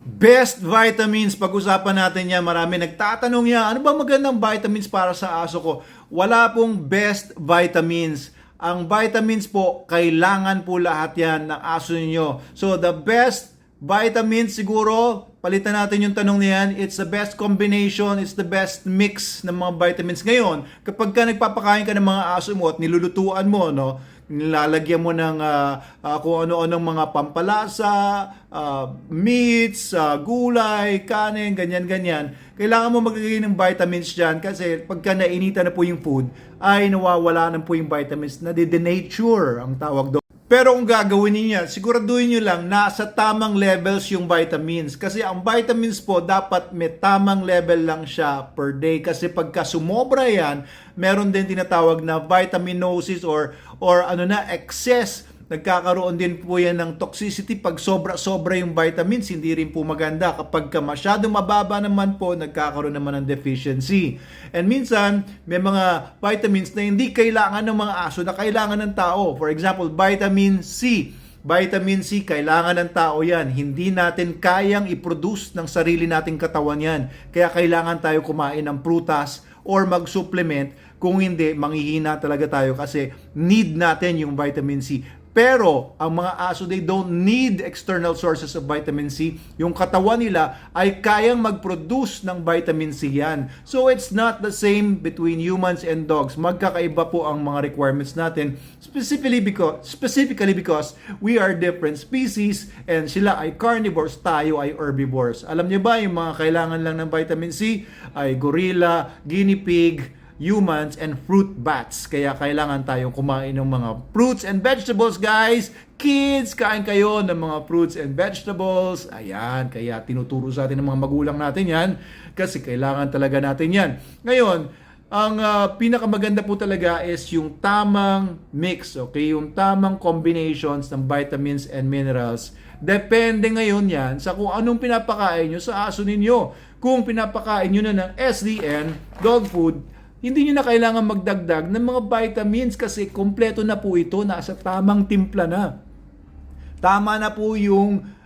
Best vitamins, pag-usapan natin yan. Marami nagtatanong yan, ano ba magandang vitamins para sa aso ko? Wala pong best vitamins. Ang vitamins po, kailangan po lahat yan ng aso ninyo. So the best vitamins siguro, palitan natin yung tanong niyan, it's the best combination, it's the best mix ng mga vitamins. Ngayon, kapag ka nagpapakain ka ng mga aso mo at nilulutuan mo, no, nilalagyan mo ng kung ano-anong mga pampalasa, meats, gulay, kanin, ganyan-ganyan. Kailangan mo maglagay ng vitamins dyan kasi pagka nainitan na po yung food, ay nawawala na po yung vitamins na denature ang tawag doon. Pero kung gagawin niyo yan, siguraduhin niyo lang nasa tamang levels yung vitamins. Kasi ang vitamins po, dapat may tamang level lang siya per day. Kasi pagka sumobra yan, meron din tinatawag na vitaminosis or excess. Nagkakaroon din po yan ng toxicity pag sobra-sobra yung vitamins, hindi rin po maganda. Kapag masyadong mababa naman po, nagkakaroon naman ng deficiency. And minsan, may mga vitamins na hindi kailangan ng mga aso na kailangan ng tao. For example, vitamin C. Vitamin C, kailangan ng tao yan. Hindi natin kayang i-produce ng sarili nating katawan yan. Kaya kailangan tayo kumain ng prutas or mag-supplement. Kung hindi, manghihina talaga tayo kasi need natin yung vitamin C. Pero, ang mga aso, they don't need external sources of vitamin C. Yung katawan nila ay kayang mag-produce ng vitamin C yan. So, it's not the same between humans and dogs. Magkakaiba po ang mga requirements natin. Specifically because we are different species and sila ay carnivores, tayo ay herbivores. Alam niyo ba, yung mga kailangan lang ng vitamin C ay gorilla, guinea pig, humans, and fruit bats. Kaya kailangan tayong kumain ng mga fruits and vegetables, guys. Kids, kain kayo ng mga fruits and vegetables. Ayan, kaya tinuturo sa atin ng mga magulang natin yan kasi kailangan talaga natin yan. Ngayon, ang pinakamaganda po talaga is yung tamang mix, okay? Yung tamang combinations ng vitamins and minerals. Depende ngayon yan sa kung anong pinapakain nyo sa aso ninyo. Kung pinapakain nyo na ng SDN, dog food, hindi nyo na kailangan magdagdag ng mga vitamins kasi kompleto na po ito, nasa tamang timpla na. Tama na po yung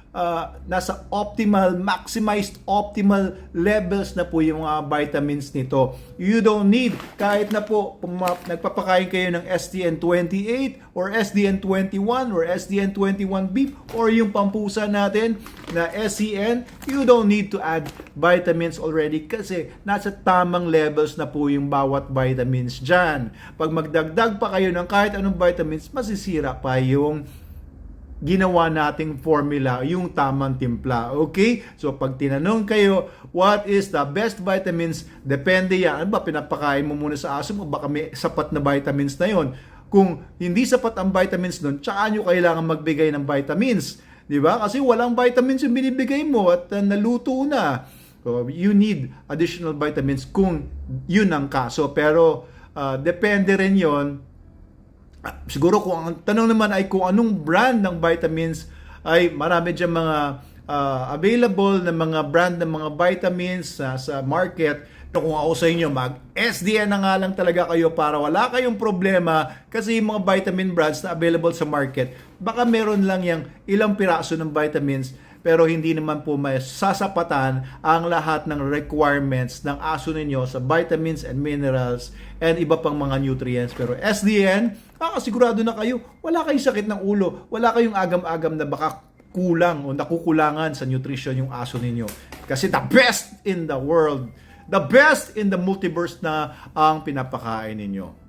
nasa optimal, maximized optimal levels na po yung mga vitamins nito. You don't need, kahit na po nagpapakain kayo ng SDN28 or SDN21 or SDN21 beef or yung pampusa natin na SCN, you don't need to add vitamins already kasi nasa tamang levels na po yung bawat vitamins dyan. Pag magdagdag pa kayo ng kahit anong vitamins, masisira pa yung ginawa nating formula, yung tamang timpla. Okay? So, pag tinanong kayo, what is the best vitamins? Depende yan. Ano ba, pinapakain mo muna sa aso mo? Baka may sapat na vitamins na yon. Kung hindi sapat ang vitamins nun, tsaka nyo kailangan magbigay ng vitamins. Di ba? Kasi walang vitamins yung binibigay mo at naluto na. So, you need additional vitamins kung yun ang kaso. Pero, depende rin yon. Siguro kung ang tanong naman ay kung anong brand ng vitamins, ay marami dyan mga available na mga brand ng mga vitamins sa market. Kung ako sa inyo, mag-SDN na nga lang talaga kayo para wala kayong problema kasi yung mga vitamin brands na available sa market, baka meron lang yung ilang piraso ng vitamins pero hindi naman po may sasapatan ang lahat ng requirements ng aso ninyo sa vitamins and minerals and iba pang mga nutrients. Pero SDN, sigurado na kayo, wala kayong sakit ng ulo, wala kayong agam-agam na baka kulang o nakukulangan sa nutrition yung aso ninyo. Kasi the best in the world, the best in the multiverse na ang pinapakain ninyo.